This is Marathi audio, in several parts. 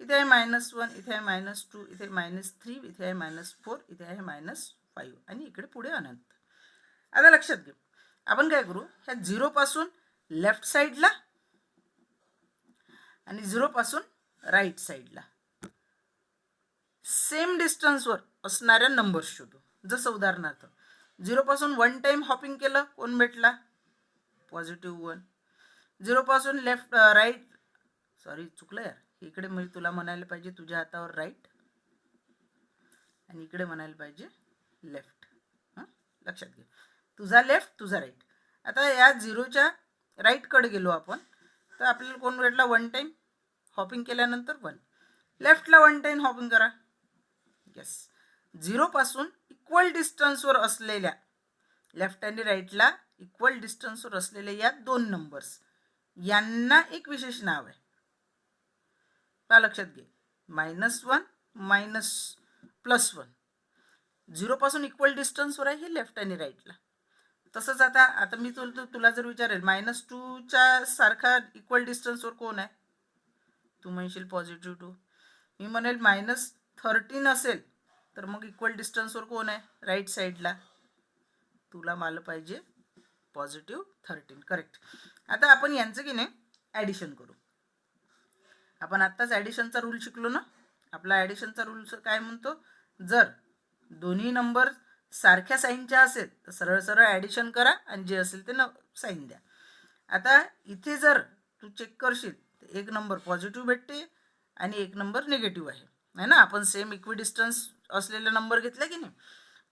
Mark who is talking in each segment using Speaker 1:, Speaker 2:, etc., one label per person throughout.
Speaker 1: इथे आहे -1, इथे आहे -2, इथे -3, इथे आहे -4, इथे आहे -5 आणि इकडे पुढे अनंत. आता लक्षात घे, आपण काय करू, ह्या 0 पासून लेफ्ट साईडला आणि 0 पासून राईट साईडला सेम डिस्टन्सवर असणाऱ्या नंबर्स शोधू. जसं उदाहरणार्थ 0 पासून 1 टाइम हॉपिंग केलं, कोण भेटला? +1. 0 पासून लेफ्ट राईट, सॉरी चुकलं यार, इकडे मी तुला म्हणायला पाहिजे तुझ्या हातावर राईट आणि इकडे म्हणायला पाहिजे लेफ्ट. हां, लक्षात घे, तुझा लेफ्ट तुझा राईट. आता या 0च्या राईटकडे गेलो आपण, तर आपल्याला कोण भेटला? 1 टाइम हॉपिंग केल्यानंतर 1. लेफ्टला 1 टाइम हॉपिंग करा. येस, 0 पासून इक्वल डिस्टन्सवर असलेल्या, लेफ्ट आणि राईटला इक्वल डिस्टन्सवर असलेल्या या 2 नंबर्स यांना एक विशेष नाव आहे. का लक्षात घे, -1 +1 0 पासून इक्वल डिस्टन्सवर आहे हे लेफ्ट आणि राईटला. तसंच आता मी तुला जर विचारेल -2च्या सारखा इक्वल डिस्टन्सवर कोण आहे, तू म्हणशील +2. मी म्हणेल -13 असेल तर मग इक्वल डिस्टन्सवर कोण आहे राईट साईडला, तुला मला पाहिजे +13. करेक्ट. आता आपण यांचं की नाही ॲडिशन करू. आपण आत्ताच ॲडिशनचा रूल शिकलो ना. आपला ॲडिशनचा रूल काय म्हणतो, जर दोन्ही नंबर सारख्या साईनच्या असेल तर सरळ सरळ ॲडिशन करा आणि जे असेल ते साईन द्या. आता इथे जर तू चेक करशील तर एक नंबर पॉझिटिव्ह भेटते आणि एक नंबर निगेटिव्ह आहे ना. आपण सेम इक्विडिस्टन्स असलेला नंबर घेतला की नाही.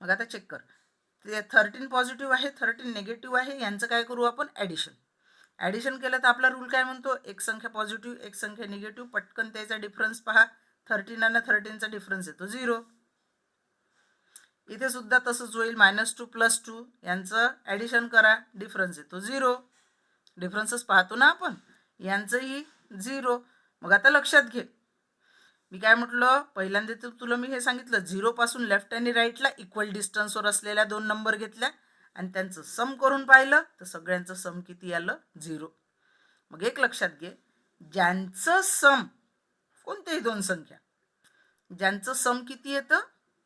Speaker 1: मग आता चेक कर, ते 13 पॉझिटिव्ह आहे, 13 निगेटिव्ह आहे, यांचं काय करू आपण? ॲडिशन. ॲडिशन केलं तर आपला रूल काय म्हणतो, एक संख्या पॉझिटिव्ह एक संख्या निगेटिव्ह, पटकन त्याचा डिफरन्स पहा. 13 आणि 13चा डिफरन्स येतो 0. इथे सुद्धा तसंच होईल, -2 +2 यांचं ॲडिशन करा, डिफरन्स येतो 0. डिफरन्सच पाहतो ना आपण, यांचंही 0. मग आता लक्षात घे, मी काय म्हटलं पहिल्यांदा, तर तुला मी हे सांगितलं 0 पासून लेफ्ट आणि राईटला इक्वल डिस्टन्सवर असलेल्या 2 नंबर घेतल्या आणि त्यांचं सम करून पाहिलं तर सगळ्यांचं सम किती आलं? 0. मग एक लक्षात घे, ज्यांचं सम, कोणत्याही 2 संख्या ज्यांचं सम किती येतं?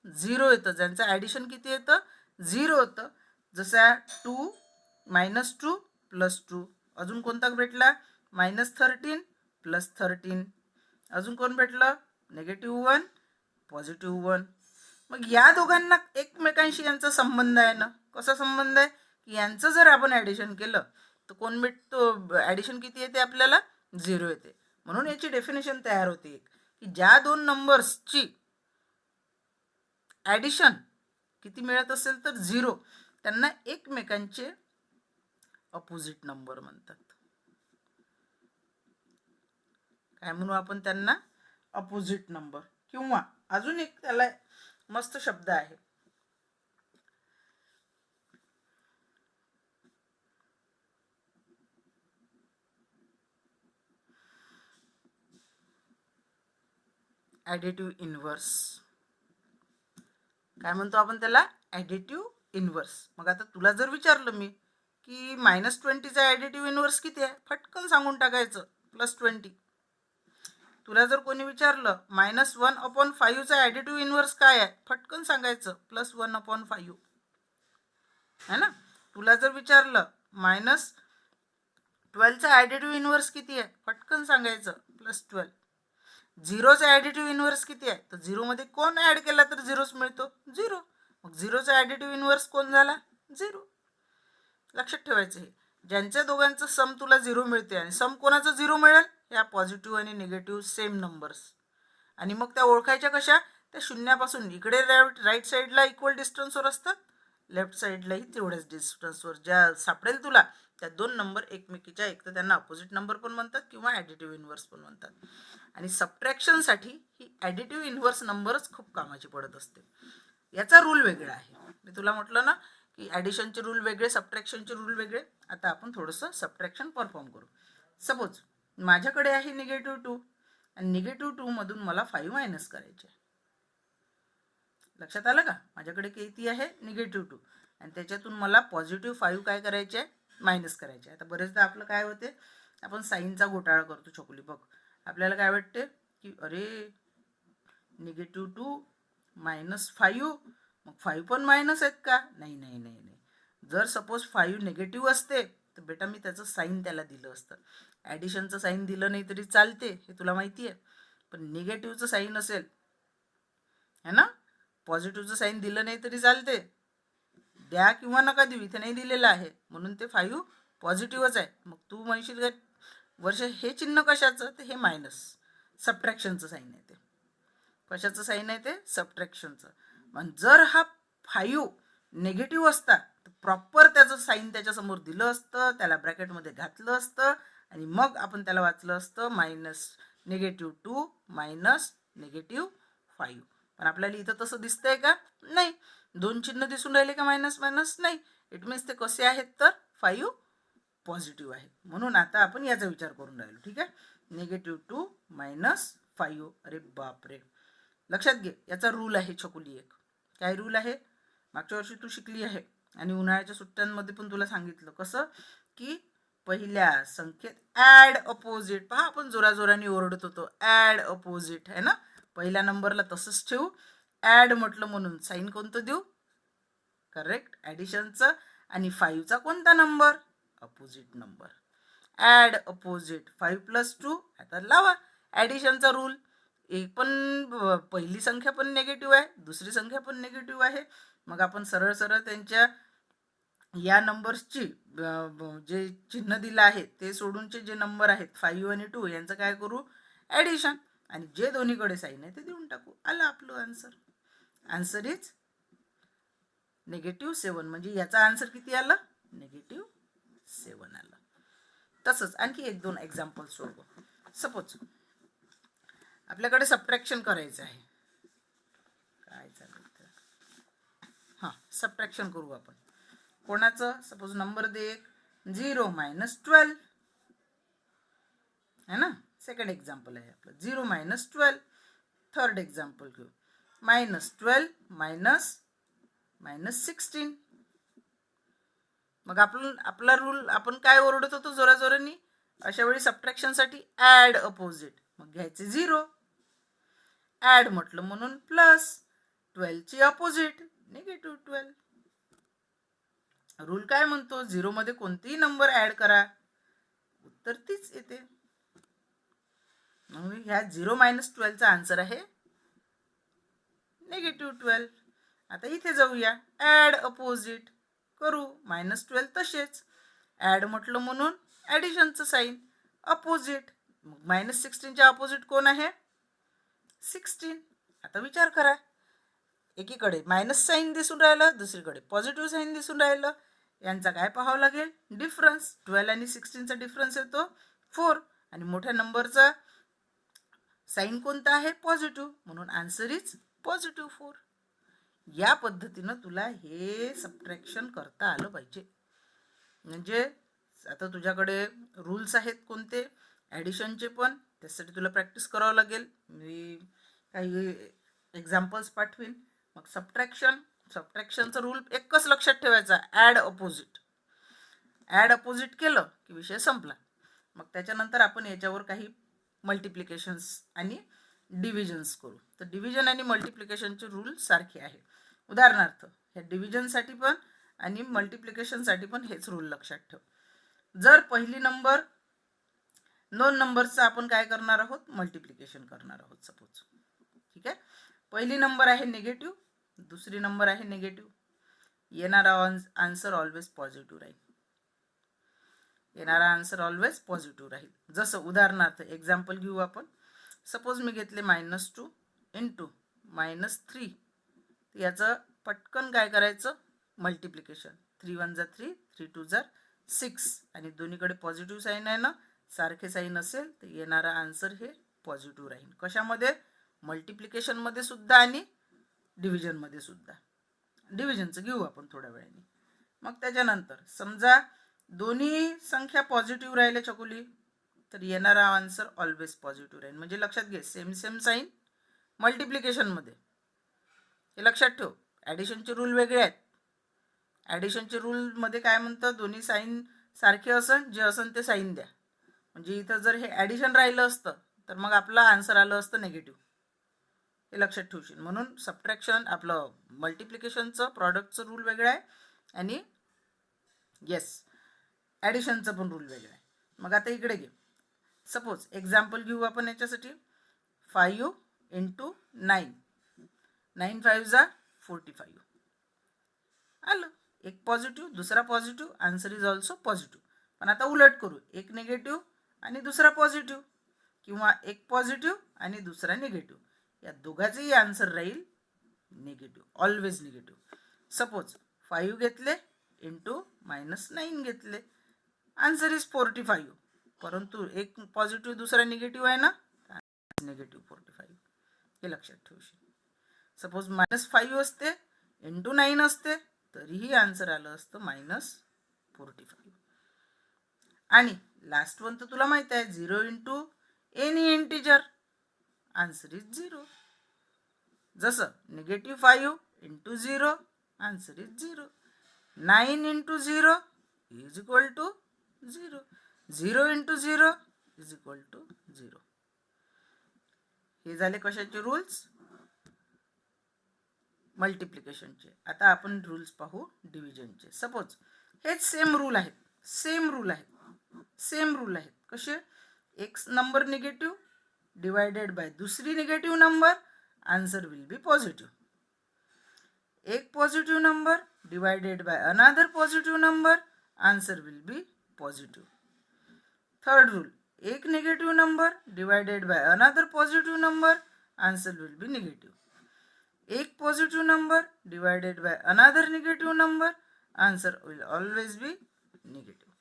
Speaker 1: 0 येतं. ज्यांचं ॲडिशन किती येतं? 0 होतं. जसं 2 -2 +2. अजून कोणता भेटला? -13 +13. अजून कोण भेटलं? -1 +1. मग या दोघांना एकमेकांशी यांचा संबंध आहे ना. कसा संबंध आहे की यांचं जर आपण ॲडिशन केलं तर कोण भेटतो? ॲडिशन किती येते आपल्याला? 0 येते. म्हणून याची डेफिनेशन तयार होते की ज्या 2 नंबर्सची ॲडिशन किती मिळत असेल तर 0, त्यांना एकमेकांचे अपोजिट नंबर म्हणतात. काय म्हणू आपण त्यांना? Opposite number. किंवा अजून एक त्याला मस्त शब्द आहे, ॲडिटिव्ह इन्व्हर्स. काय म्हणतो आपण त्याला? Additive inverse. मग आता तुला जर विचारलं मी की -20चा ॲडिटिव्ह इन्व्हर्स किती आहे, फटकन सांगून टाकायचं +20. तुला जर कोणी विचारलं -1/5चा ॲडिटिव्ह इन्व्हर्स काय आहे, फटकन सांगायचं +1/5 है ना. तुला जर विचारलं -12चा ॲडिटिव्ह इन्व्हर्स किती आहे, फटकन सांगायचं +12. 0चा ॲडिटिव्ह इन्व्हर्स किती आहे, तर 0मध्ये कोण ॲड केला तर 0च मिळतो, 0. मग 0चा ॲडिटिव्ह इन्व्हर्स कोण झाला? 0. लक्षात ठेवायचं हे, ज्यांच्या दोघांचं सम तुला 0 मिळते आणि सम कोणाचं 0 मिळेल? ह्या पॉझिटिव्ह आणि निगेटिव्ह सेम नंबर्स. आणि मग त्या ओळखायच्या कशा? त्या शून्यापासून इकडे राईट साईडला इक्वल डिस्टन्सवर असतात, लेफ्ट साईडलाही तेवढ्याच डिस्टन्सवर. ज्या सापडेल तुला त्या 2 नंबर एकमेकीच्या, एक तर त्यांना अपोजिट नंबर पण म्हणतात किंवा ॲडिटिव्ह इन्व्हर्स पण म्हणतात. आणि सबट्रॅक्शनसाठी ही ॲडिटिव्ह इन्व्हर्स नंबरच खूप कामाची पडत असते. याचा रूल वेगळा आहे. मी तुला म्हटलं ना की ॲडिशनचे रूल वेगळे, सबट्रॅक्शनचे रूल वेगळे. आता आपण थोडंसं सबट्रॅक्शन परफॉर्म करू. सपोज माझ्याकडे आहे -2 आणि -2 मधून मला 5 मायनस करायचे. लक्षात आलं का? माझ्याकडे किती आहे? -2 आणि त्याच्यातून मला +5 काय करायचे आहे? मायनस करायचे. आता बरेचदा आपलं काय होते, आपण साईनचा घोटाळा करतो छकुली. बघ, आपल्याला काय वाटते की अरे -2 -5, मग 5 पण मायनस आहेत का? नाही नाही नाही नाही. जर सपोज 5 निगेटिव्ह असते तर बेटा मी त्याचं साईन त्याला दिलं असतं. ॲडिशनचं साईन दिलं नाही तरी चालते, हे तुला माहिती आहे. पण निगेटिव्हचं साईन असेल है ना, पॉझिटिव्हचं साईन दिलं नाही तरी चालते. द्या किंवा नका देऊ, इथे नाही दिलेलं आहे म्हणून ते 5 पॉझिटिव्हच आहे. मग तू म्हणशील का वर्ष हे चिन्ह कशाचं? तर हे मायनस सबट्रॅक्शनचं साईन आहे. ते कशाचं साईन आहे? ते सबट्रॅक्शनचं. पण जर हा 5 निगेटिव्ह असता तर प्रॉपर त्याचं साईन त्याच्यासमोर दिलं असतं, त्याला ब्रॅकेटमध्ये घातलं असतं आणि मग आपण त्याला वाचलं असतं -2 -5. पण आपल्याला इथं तसं दिसतंय का? नाही. दोन चिन्ह दिसून राहिले का मायनस मायनस? नाही. इट मीन्स ते कसे आहेत तर 5 पॉझिटिव्ह आहेत. म्हणून आता आपण याचा विचार करून राहिलो. ठीक आहे, -2 -5. अरे बापरे, लक्षात घे याचा रूल आहे छकुली एक. काय रूल आहे? मागच्या वर्षी तू शिकली आहे आणि उन्हाळ्याच्या सुट्ट्यांमध्ये पण तुला सांगितलं कसं की पहिल्या संख्येत ॲड अपोजिट. पहा आपण जोराजोराने ओरडत होतो ॲड अपोजिट है ना. पहिल्या नंबरला तसंच ठेवू. ॲड म्हटलं म्हणून साईन कोणतं देऊ? करेक्ट, ॲडिशनचं. आणि 5चा कोणता number? Opposite number. Add opposite 5 + 2. आता लावा ॲडिशनचा रूल. एक पण पहिली संख्या पण निगेटिव्ह आहे, दुसरी संख्या पण निगेटिव्ह आहे. मग आपण सरळ सरळ त्यांच्या या नंबर्सची जे चिन्ह दिलं आहे ते सोडूनचे जे नंबर आहेत 5 आणि 2 यांचं काय करू? ॲडिशन. आणि जे दोन्हीकडे साईन आहे ते देऊन टाकू. आलं आपलं आन्सर. Answer is -7. म्हणजे याचा आन्सर किती आलं? -7 आलं. तसंच आणखी 1-2 एक्झाम्पल सोडव. सपोज आपल्याकडे सबट्रॅक्शन करायचं आहे. काय चालेल हां, सबट्रॅक्शन करू आपण. कोणाचं? सपोज नंबर दे 0 - 12 है ना. सेकंड एक्झाम्पल आहे आपलं 0 - 12. थर्ड एक्झाम्पल घेऊ -12 - -16. मग आपला रूल आपण काय ओरडत होतो जोराजोरांनी? अशा वेळी सबट्रॅक्शनसाठी ॲड अपोजिट. मग घ्यायचे 0. ॲड म्हटलं म्हणून प्लस 12ची अपोजिट -12. रूल काय म्हणतो? 0 मध्ये कोणतेही नंबर ॲड करा, उत्तर तीच येते. मग ह्या 0 - 12चा आन्सर आहे -12. आता इथे जाऊया, ॲड अपोजिट करू. -12 तसेच. ॲड म्हटलं म्हणून ॲडिशनचं साईन अपोजिट. मग -16च्या अपोजिट कोण आहे? 16. आता विचार करा, एकीकडे मायनस साईन दिसून राहिलं, दुसरीकडे पॉझिटिव्ह साईन दिसून राहिलं. यांचा काय पाहावं लागेल? डिफरन्स. 12 आणि 16चा डिफरन्स येतो 4 आणि मोठ्या नंबरचा साईन कोणता आहे? पॉझिटिव्ह. म्हणून आन्सर इज +4. या पद्धतीनं तुला हे सबट्रॅक्शन करता आलं पाहिजे. म्हणजे आता तुझ्याकडे रूल्स आहेत कोणते? ॲडिशनचे पण. त्यासाठी तुला प्रॅक्टिस करावं लागेल. मी काही एक्झाम्पल्स पाठवीन. मग सबट्रॅक्शनचा रूल एकच लक्षात ठेवायचा, ॲड अपोजिट. ॲड अपोजिट केलं की विषय संपला. मग त्याच्यानंतर आपण याच्यावर काही मल्टिप्लिकेशन्स आणि डिव्हिजन्स करू. तर डिव्हिजन आणि मल्टिप्लिकेशनचे रूल सारखे आहे. उदाहरणार्थ ह्या डिव्हिजनसाठी पण आणि मल्टिप्लिकेशनसाठी पण हेच रूल लक्षात ठेव. जर पहिली नंबर 2 नंबरचं आपण काय करणार आहोत? मल्टिप्लिकेशन करणार आहोत सपोज. ठीक आहे, पहिली नंबर आहे निगेटिव्ह, दुसरी नंबर आहे निगेटिव्ह. येणारा आन्सर ऑलवेज पॉझिटिव्ह राहील. येणारा आन्सर ऑलवेज पॉझिटिव्ह राहील. जसं उदाहरणार्थ एक्झाम्पल घेऊ आपण. सपोज मी घेतले -2 × -3. याचं पटकन काय करायचं? मल्टिप्लिकेशन. 3 × 1 = 3, 3 × 2 = 6 आणि दोन्हीकडे पॉझिटिव्ह साईन आहे ना. सारखे साईन असेल तर येणारा आन्सर हे पॉझिटिव्ह राहील. कशामध्ये? मल्टिप्लिकेशनमध्ये सुद्धा आणि डिव्हिजनमध्ये सुद्धा. डिव्हिजनचं घेऊ आपण थोड्या वेळाने. मग त्याच्यानंतर समजा दोन्ही संख्या पॉझिटिव्ह राहिल्या चकुली, तर येणारा आन्सर ऑलवेज पॉझिटिव्ह राहील. म्हणजे लक्षात घे, सेम साईन मल्टिप्लिकेशनमध्ये. हे लक्षात ठेव. ॲडिशनचे रूल वेगळे आहेत. ॲडिशनचे रूलमध्ये काय म्हणतं? दोन्ही साईन सारखे असन, जे असन ते साईन द्या. म्हणजे इथं जर हे ॲडिशन राहिलं असतं तर मग आपलं आन्सर आलं असतं निगेटिव्ह. हे लक्षात ठेवशील. म्हणून सबट्रॅक्शन आपलं मल्टिप्लिकेशनचं प्रॉडक्टचं रूल वेगळं आहे आणि येस ॲडिशनचं पण रूल वेगळं आहे. मग आता इकडे घे. सपोज एक्झाम्पल घेऊ आपण याच्यासाठी. 5 इंटू 9. 9 5 जा 45. आलं. एक पॉझिटिव्ह दुसरा positive, answer is also positive. पण आता उलट करू. एक निगेटिव्ह आणि दुसरा पॉझिटिव्ह, किंवा एक पॉझिटिव्ह आणि दुसरा निगेटिव्ह. या दोघांचेही आन्सर राहील निगेटिव्ह, ऑलवेज निगेटिव्ह. सपोज 5 घेतले इंटू -9 घेतले, आन्सर इज 45. परंतु एक पॉझिटिव्ह दुसरा निगेटिव्ह आहे ना, निगेटिव्ह 45. हे लक्षात ठेवशील. सपोज -5 असते इंटू 9 असते, तरीही आन्सर आलं असतं -45. आणि लास्ट वन तर तुला माहित आहे, 0 into any integer, answer is 0. जसं -5 into 0, answer is 0. 9 into 0 is equal to 0. 0 into 0 is equal to 0. हे झाले कशाचे रूल्स? मल्टिप्लिकेशनचे. आता आपण रूल्स पाहू डिव्हिजनचे. सपोज हेच सेम रूल आहेत. कसे? एक नंबर निगेटिव्ह डिवायडेड बाय दुसरी negative number, answer will be positive. एक positive number divided by another positive number, answer will be positive. Third rule, एक negative number divided by another positive number, answer will be negative. एक positive number divided by another negative number, answer will always be negative.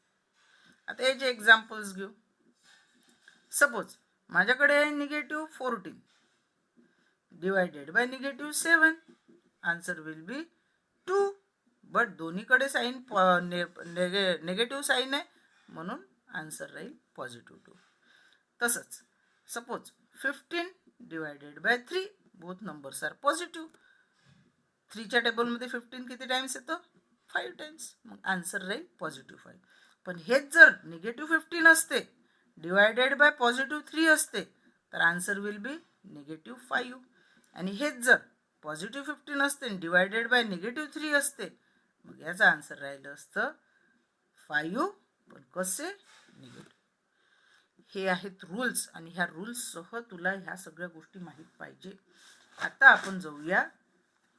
Speaker 1: आता याचे एक्झाम्पल्स घेऊ. सपोज माझ्याकडे आहे negative 14 divided by negative 7, answer will be 2. But दोन्हीकडे साईन निगेटिव्ह साईन आहे, म्हणून आन्सर राहील पॉझिटिव्ह 2. तसंच suppose 15 divided by 3, both numbers are positive. 3च्या टेबलमध्ये 15 किती टाइम्स येतं? 5 टाइम्स. मग आन्सर राहील पॉझिटिव्ह 5. पण हेच जर निगेटिव्ह 15 असते डिवायडेड बाय पॉझिटिव्ह 3 असते, तर आन्सर विल बी निगेटिव्ह 5. आणि हेच जर पॉझिटिव्ह 15 असते डिवायडेड बाय निगेटिव्ह 3 असते, मग याचा आन्सर राहिलं असतं 5, पण कसे? निगेटिव्ह. हे आहेत रूल्स, आणि ह्या रूल्ससह तुला ह्या सगळ्या गोष्टी माहीत पाहिजे. आता आपण जाऊया.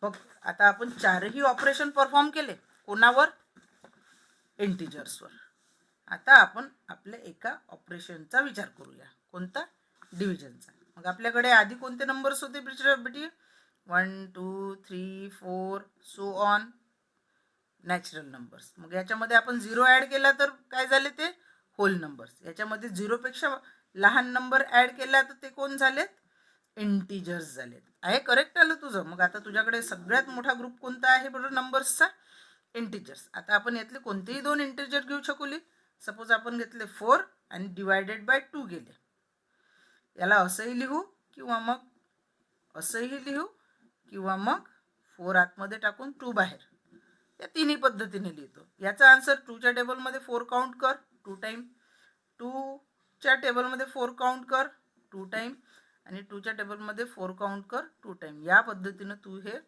Speaker 1: बघ, आता आपण 4ही ऑपरेशन परफॉर्म केले. कोणावर? इंटिजर्सवर. आता आपण आपल्या एका ऑपरेशनचा विचार करूया. कोणता? डिव्हिजनचा. मग आपल्याकडे आधी कोणते नंबर्स होते बेटी? 1 2 3 4 सो ऑन, नॅचरल नंबर्स. मग याच्यामध्ये आपण 0 ॲड केला तर काय झाले? ते होल नंबर्स. याच्यामध्ये 0पेक्षा लहान नंबर ॲड केला तर ते कोण झालेत? इंटिजर्स झालेत. आहे करेक्ट आलं तुझं. मग आता तुझ्याकडे सगळ्यात मोठा ग्रुप कोणता आहे बरोबर नंबर्सचा? इंटिजर्स. आता आपण यातले कोणतेही दोन इंटिजर घेऊ शकू. सपोज आपण घेतले 4 आणि डिवायडेड बाय 2 गेले. याला असंही लिहू किंवा मग असंही लिहू, किंवा मग 4 आतमध्ये टाकून 2 बाहेर. या तिन्ही पद्धतीने लिहितो. याचा आन्सर 2च्या टेबलमध्ये 4 काउंट कर 2 टाइम, 2च्या टेबलमध्ये 4 काउंट कर 2 टाइम, आणि 2च्या टेबलमध्ये 4 काउंट कर 2 टाइम. या पद्धतीनं तू हे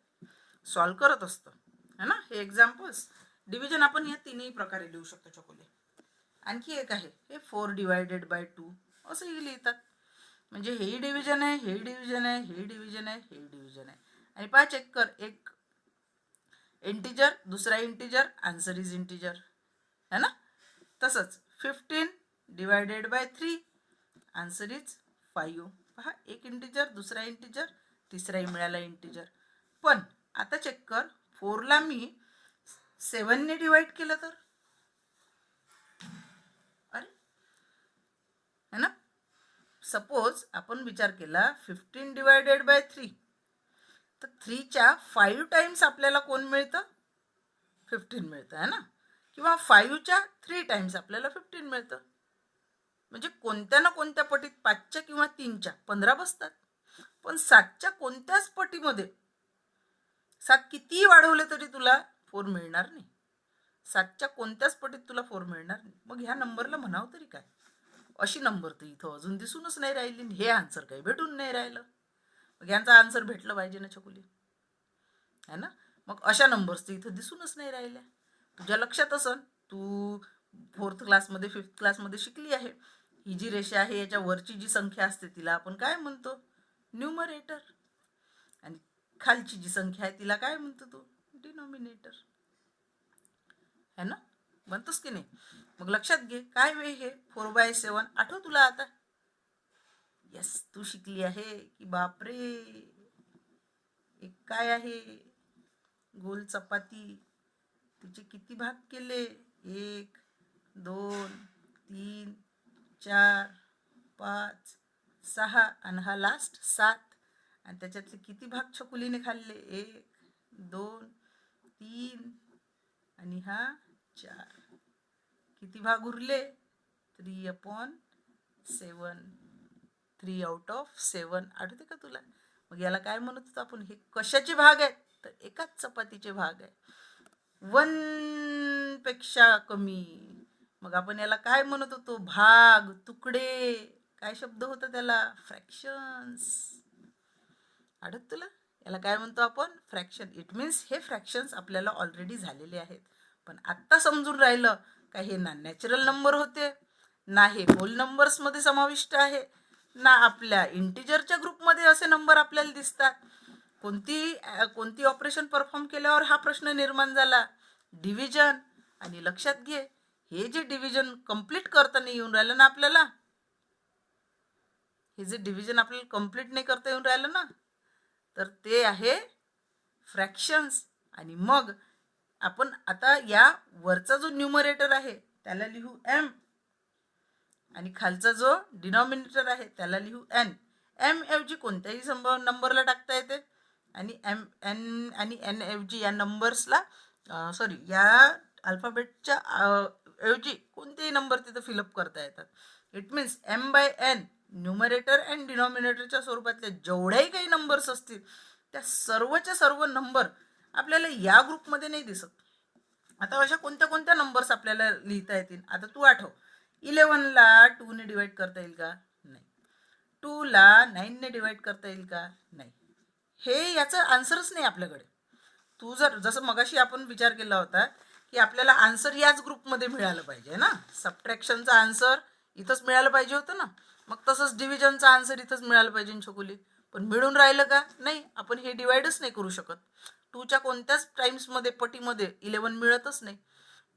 Speaker 1: सॉल्व करत असतं, है ना. हे एक्झाम्पल्स. डिव्हिजन आपण या तिन्ही प्रकारे लिहू शकतो चकोले. आणखी एक आहे हे 4 डिवायडेड बाय 2 असंही लिहितात. म्हणजे हेही डिव्हिजन आहे, हे डिव्हिजन आहे, हे डिव्हिजन आहे, हे डिव्हिजन आहे. आणि पहा चेक कर, एक इंटिजर दुसरा इंटिजर, आन्सर इज इंटिजर, है ना. तसंच 15 डिवायडेड बाय 3, आन्सर इज 5. पहा, एक इंटिजर दुसरा इंटिजर, तिसराही मिळाला इंटिजर. पण आता चेक कर, 4ला मी 7ने डिवाइड केलं तर, अरे, है ना. सपोज आपण विचार केला 15 डिवायडेड बाय 3, तर 3च्या 5 टाइम्स आपल्याला कोण मिळतं? 15 मिळतं, है ना. किंवा 5च्या 3 टाइम्स आपल्याला 15 मिळतं. म्हणजे कोणत्या ना कोणत्या पटीत 5च्या किंवा 3च्या 15 बसतात. पण 7च्या कोणत्याच पटीमध्ये 7 कितीही वाढवले तरी तुला 4 मिळणार नाही. 7च्या कोणत्याच पटीत तुला 4 मिळणार नाही. मग ह्या नंबरला म्हणावं तरी काय? अशी नंबर तर इथं अजून दिसूनच नाही राहिली, हे आन्सर काही भेटून नाही राहिलं. मग यांचा आन्सर भेटलं पाहिजे ना छकुली, है ना. मग अशा नंबर्स तर इथं दिसूनच नाही राहिल्या. तुझ्या लक्षात असन, तू 4th क्लासमध्ये 5th क्लासमध्ये शिकली आहे. ही जी रेषा आहे याच्या वरची जी संख्या असते तिला आपण काय म्हणतो? न्यूमरेटर. आणि खालची जी संख्या आहे तिला काय म्हणतो तू? डिनॉमिनेटर, है ना. म्हणतोस की नाही. मग लक्षात घे काय वे हे 4/7 आठव तुला आता. यस, तू शिकली आहे की बापरे. एक काय आहे? गोल चपाती. तिचे किती भाग केले? 1 2 3 4 5 6 आणि हा लास्ट 7. आणि त्याच्यातले किती भाग छकुलीने खाल्ले? 1 2 3 आणि हा 4. किती भाग उरले? 3/7. 3 आउट ऑफ 7. आठवते का तुला? मग याला काय म्हणत होतो आपण? हे कशाचे भाग आहेत? तर एकाच चपातीचे भाग आहे, 1 पेक्षा कमी. मग आपण याला काय म्हणत होतो? भाग, तुकडे. काय शब्द होता त्याला? फ्रॅक्शन्स. आठवत तुला? याला काय म्हणतो आपण? फ्रॅक्शन. इट मीन्स हे फ्रॅक्शन्स आपल्याला ऑलरेडी झालेले आहेत, पण आत्ता समजून राहिलं का हे ना नॅचरल नंबर होते, ना हे होल नंबर्समध्ये समाविष्ट आहे, ना आपल्या इंटिजरच्या ग्रुपमध्ये असे नंबर आपल्याला दिसतात. कोणती ऑपरेशन परफॉर्म केल्यावर हा प्रश्न निर्माण झाला? डिव्हिजन. आणि लक्षात घे, हे जे डिव्हिजन कंप्लीट करता येऊन राहिलं ना आपल्याला, हे जे डिव्हिजन आपल्याला कंप्लीट नाही करता येऊन राहिलं ना, तर ते आहे फ्रॅक्शन्स. आणि मग आपण आता या वरचा जो न्यूमरेटर आहे त्याला लिहू एम, आणि खालचा जो डिनॉमिनेटर आहे त्याला लिहू एन. एम ऐवजी कोणत्याही नंबरला टाकता येते, आणि एन आणि एन ऐवजी या नंबर्सला या अल्फाबेटच्या ऐवजी कोणतेही नंबर तिथं फिलअप करता येतात. It means M/N numerator and डिनॉमिनेटरच्या स्वरूपातले जेवढेही काही नंबर्स असतील त्या सर्वच्या सर्व नंबर आपल्याला या ग्रुपमध्ये नाही दिसत. आता अशा कोणत्या कोणत्या नंबर्स आपल्याला लिहिता येतील? आता तू आठव. 11ला 2ने डिवाइड करता येईल का? नाही. 2ला 9ने डिवाइड करता येईल का? नाही. हे याचं आन्सरच नाही आपल्याकडे. तू जसं मगाशी आपण विचार केला होता की आपल्याला आन्सर याच ग्रुपमध्ये मिळालं पाहिजे ना, सबट्रॅक्शनचा आन्सर इथंच मिळालं पाहिजे होतं ना. मग तसंच डिव्हिजनचा आन्सर इथंच मिळालं पाहिजे छकुली. पण मिळून राहिलं का? नाही. आपण हे डिवाइडच नाही करू शकत. 2च्या कोणत्याच टाइम्समध्ये पटीमध्ये 11 मिळतच नाही.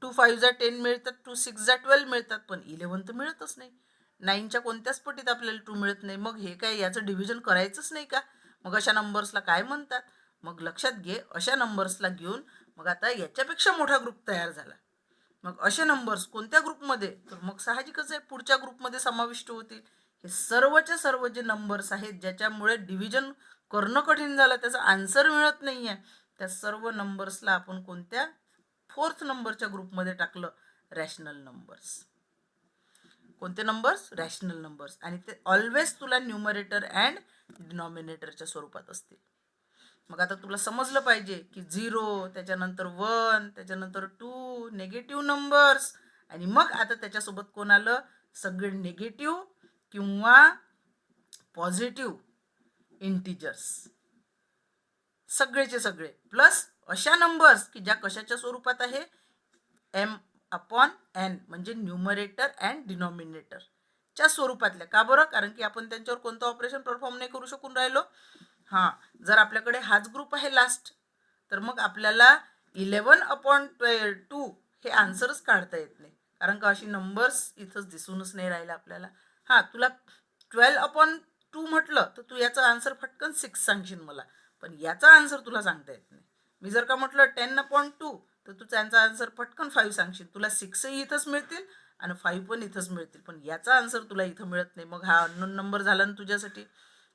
Speaker 1: 2 5 10 मिळतात, 2 6 12 मिळतात, पण 11 तर मिळतच नाही. 9च्या कोणत्याच पटीत आपल्याला 2 मिळत नाही. मग हे काय याचं डिव्हिजन करायचंच नाही का? मग अशा नंबर्सला काय म्हणतात? मग लक्षात घे, अशा नंबर्सला घेऊन मग आता याच्यापेक्षा मोठा ग्रुप तयार झाला. मग असे नंबर्स कोणत्या ग्रुपमध्ये? तर मग साहजिकच आहे पुढच्या ग्रुपमध्ये समाविष्ट होतील. हे सर्वच्या सर्व जे नंबर्स आहेत ज्याच्यामुळे डिव्हिजन करणं कठीण झालं, त्याचा आन्सर मिळत नाही आहे, त्या सर्व नंबर्सला आपण कोणत्या 4th नंबरच्या ग्रुपमध्ये टाकलं? Rational numbers. कोणते नंबर्स? Rational numbers. आणि ते ऑलवेज तुला न्यूमरेटर अँड डिनॉमिनेटरच्या स्वरूपात असतील. मग आता तुला समजलं पाहिजे की 0, त्याच्यानंतर 1, त्याच्यानंतर 2 निगेटिव्ह नंबर्स, आणि मग आता त्याच्यासोबत कोण आलं? सगळे निगेटिव्ह किंवा पॉझिटिव्ह इंटिजर्स, सगळेचे सगळे, प्लस अशा नंबर्स की ज्या कशाच्या स्वरूपात आहे? M/N म्हणजे न्यूमरेटर अँड डिनॉमिनेटरच्या स्वरूपातल्या. का बरं? कारण की आपण त्यांच्यावर कोणतं ऑपरेशन परफॉर्म नाही करू शकून राहिलो. हां, जर आपल्याकडे हाच ग्रुप आहे लास्ट, तर मग आपल्याला 11/2 हे आन्सरच काढता येत नाही, कारण का अशी नंबर्स इथंच दिसूनच नाही राहिलं आपल्याला. हां, तुला 12/2 म्हटलं तर तू याचा आन्सर फटकन 6 सांगशील मला, पण याचा आन्सर तुला सांगता येत नाही. मी जर का म्हटलं 10/2 तर तू त्यांचा आन्सर पटकन 5 सांगशील. तुला 6ही इथंच मिळतील आणि 5 पण इथंच मिळतील, पण याचा आन्सर तुला इथं मिळत नाही. मग हा अननोन नंबर झाला ना तुझ्यासाठी.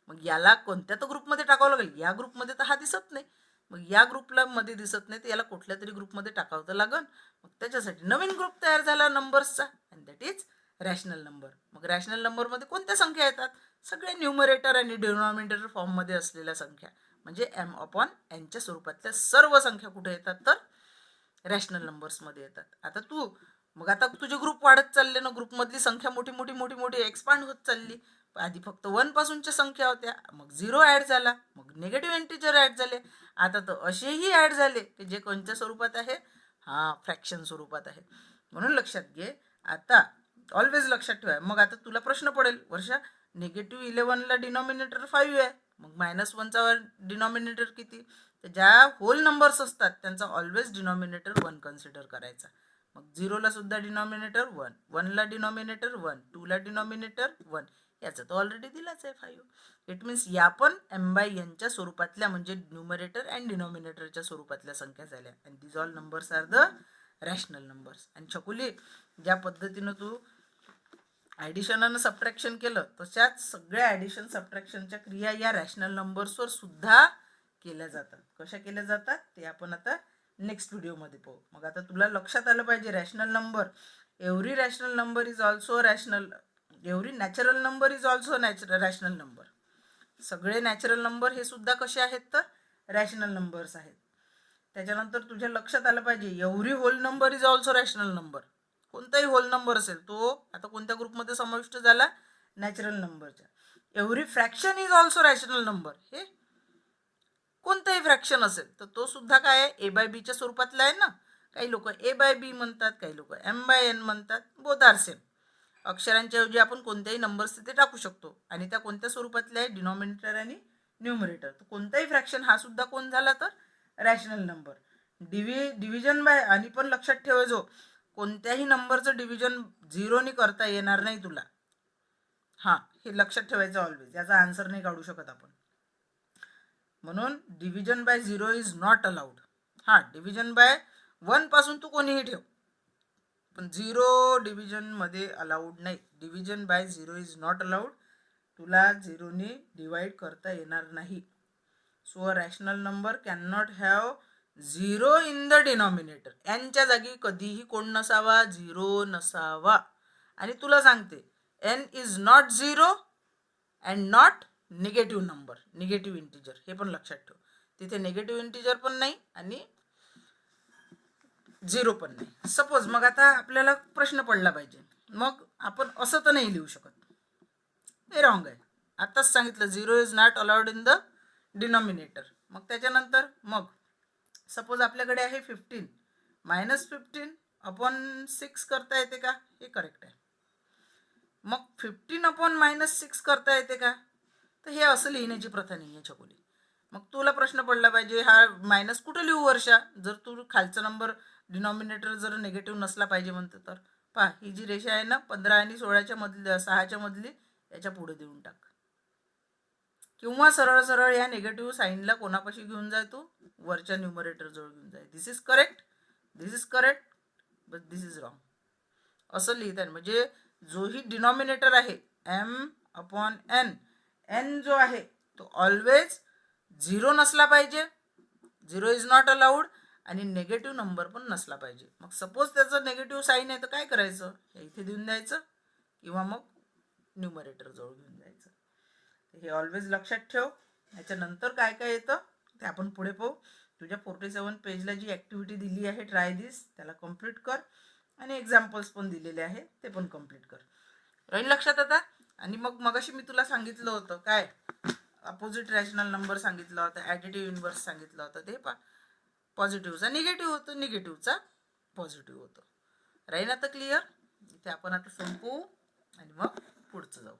Speaker 1: मग याला कोणत्या तर ग्रुपमध्ये टाकावं लागेल. या ग्रुपमध्ये तर हा दिसत नाही, मग या ग्रुपला मध्ये दिसत नाही तर याला कुठल्या तरी ग्रुपमध्ये टाकावं तर लागेल. मग त्याच्यासाठी नवीन ग्रुप तयार झाला नंबर्सचा, and that is rational number. मग रॅशनल नंबरमध्ये कोणत्या संख्या येतात? सगळे न्यूमरेटर आणि डिनॉमिनेटर फॉर्ममध्ये असलेल्या संख्या, म्हणजे M/Nच्या स्वरूपातल्या सर्व संख्या कुठे येतात? तर रॅशनल नंबर्समध्ये येतात. आता तू मग आता तुझे ग्रुप वाढत चालले ना, ग्रुपमधली संख्या मोठी मोठी मोठी मोठी एक्सपांड होत चालली. आधी फक्त 1 पासूनच्या संख्या होत्या, मग 0 ॲड झाला, मग निगेटिव्ह इंटिजर ॲड झाले, आता तर असेही ॲड झाले की जे कोणत्या स्वरूपात आहे, फ्रॅक्शन स्वरूपात आहे. म्हणून लक्षात घे, आता ऑलवेज लक्षात ठेवा. मग आता तुला प्रश्न पडेल, वर्षा निगेटिव्ह 11ला डिनॉमिनेटर 5 आहे, मग -1चा डिनॉमिनेटर किती? तर ज्या होल नंबर्स असतात त्यांचा ऑलवेज डिनॉमिनेटर 1 कन्सिडर करायचा. मग 0ला सुद्धा डिनॉमिनेटर 1, 1ला डिनॉमिनेटर 1, 2ला डिनॉमिनेटर 1, याचा तर ऑलरेडी दिलाच आहे 5. इट मीन्स या पण m/nच्या स्वरूपातल्या म्हणजे न्यूमरेटर अँड डिनॉमिनेटरच्या स्वरूपातल्या संख्या झाल्या. And these all numbers are the rational numbers. आणि छकुली, ज्या पद्धतीनं तू ॲडिशन आणि सबट्रॅक्शन केलं, तशाच सगळ्या ॲडिशन सबट्रॅक्शनच्या क्रिया या रॅशनल नंबर्सवर सुद्धा केल्या जातात. कशा केल्या जातात ते आपण आता नेक्स्ट व्हिडिओमध्ये पाहू. मग आता तुला लक्षात आलं पाहिजे, rational number, every rational number is also rational, every natural number is also rational number. सगळे नॅचरल नंबर हे सुद्धा कसे आहेत, तर रॅशनल नंबर्स आहेत. त्याच्यानंतर तुझ्या लक्षात आलं पाहिजे, every whole number is also rational number. कोणताही होल नंबर असेल तो आता कोणत्या ग्रुपमध्ये समाविष्ट झाला, नॅचरल नंबरच्या. Every fraction is also rational number, हे कोणताही फ्रॅक्शन असेल तर तो सुद्धा काय आहे, a/b च्या स्वरूपातला आहे ना. काही लोक a/b म्हणतात, काही लोक m/n म्हणतात, बोथ आर सेम. अक्षरांच्या ऐवजी आपण कोणत्याही नंबर्स तिथे टाकू शकतो आणि त्या कोणत्या स्वरूपातल्या आहे, डिनॉमिनेटर आणि न्यूमरेटर. तर कोणताही फ्रॅक्शन हा सुद्धा कोण झाला, तर रॅशनल नंबर. डिव्हिजन बाय, आणि पण लक्षात ठेवायचो, कोणत्याही नंबरचं डिव्हिजन 0ने करता येणार नाही तुला. हे लक्षात ठेवायचं ऑलवेज, याचा आन्सर नाही काढू शकत आपण. म्हणून division by 0 is not allowed. Division by 1 पासून तू कोणीही ठेव, पण 0 डिव्हिजनमध्ये अलाउड नाही. Division by 0 is not allowed. तुला 0ने डिवाइड करता येणार नाही. So a rational number can not have 0 in the denominator. एनच्या जागी कधीही कोण नसावा, 0 नसावा. आणि तुला सांगते, n is not 0 and not negative number, negative integer, हे पण लक्षात ठेव. तिथे निगेटिव्ह इंटिजर पण नाही आणि 0 पण नाही. सपोज मग आता आपल्याला प्रश्न पडला पाहिजे, मग आपण असं तर नाही लिहू शकत, हे रॉंग आहे. आताच सांगितलं 0 is not allowed in the denominator. मग त्याच्यानंतर मग सपोज आपल्याकडे आहे 15, -15 अपॉन 6 करता येते का, हे करेक्ट आहे. मग 15 अपॉन -6 करता येते का, तर हे असं लिहिण्याची प्रथा नाही आहे छकुली. मग तुला प्रश्न पडला पाहिजे, हा मायनस कुठं लिहू वर्षा, जर तू खालचा नंबर डिनॉमिनेटर जर निगेटिव्ह नसला पाहिजे म्हणते तर. पहा, ही जी रेषा आहे ना 15 आणि 16च्या मधली, 6च्या मधली, याच्या पुढे देऊन टाक. किंवा सरळ सरळ या निगेटिव्ह साईनला कोणापाशी घेऊन जाय, तू वरच्या न्यूमरेटर जवळ घेऊन जाय. This is correct, this is correct, but this is wrong. असं लिहितात. म्हणजे जोही डिनॉमिनेटर आहे m/n, n जो आहे तो ऑलवेज 0 नसला पाहिजे, 0 इज नॉट अलाउड, आणि निगेटिव्ह नंबर पण नसला पाहिजे. मग सपोज त्याचं निगेटिव्ह साईन आहे तर काय करायचं, हे इथे देऊन द्यायचं किंवा मग न्यूमरेटर जवळ घेऊन जायचं. हे ऑलवेज लक्षात ठेव. याच्यानंतर काय काय येतं ते आपण पुढे पाहू. तुझ्या 47 पेजला जी ॲक्टिव्हिटी दिली आहे, ट्राय दिस, त्याला कम्प्लीट कर आणि एक्झाम्पल्स पण दिलेले आहे ते पण कम्प्लीट कर. राहील लक्षात आता. आणि मग मगाशी मी तुला सांगितलं होतं काय, अपोजिट रॅशनल नंबर सांगितलं होतं, ॲडिटिव्ह इन्व्हर्स सांगितलं होतं, ते पॉझिटिव्हचा निगेटिव्ह होतं, निगेटिव्हचा पॉझिटिव्ह होतं. राहील आता क्लिअर. इथे आपण आता संपवू आणि मग पुढचं जाऊ.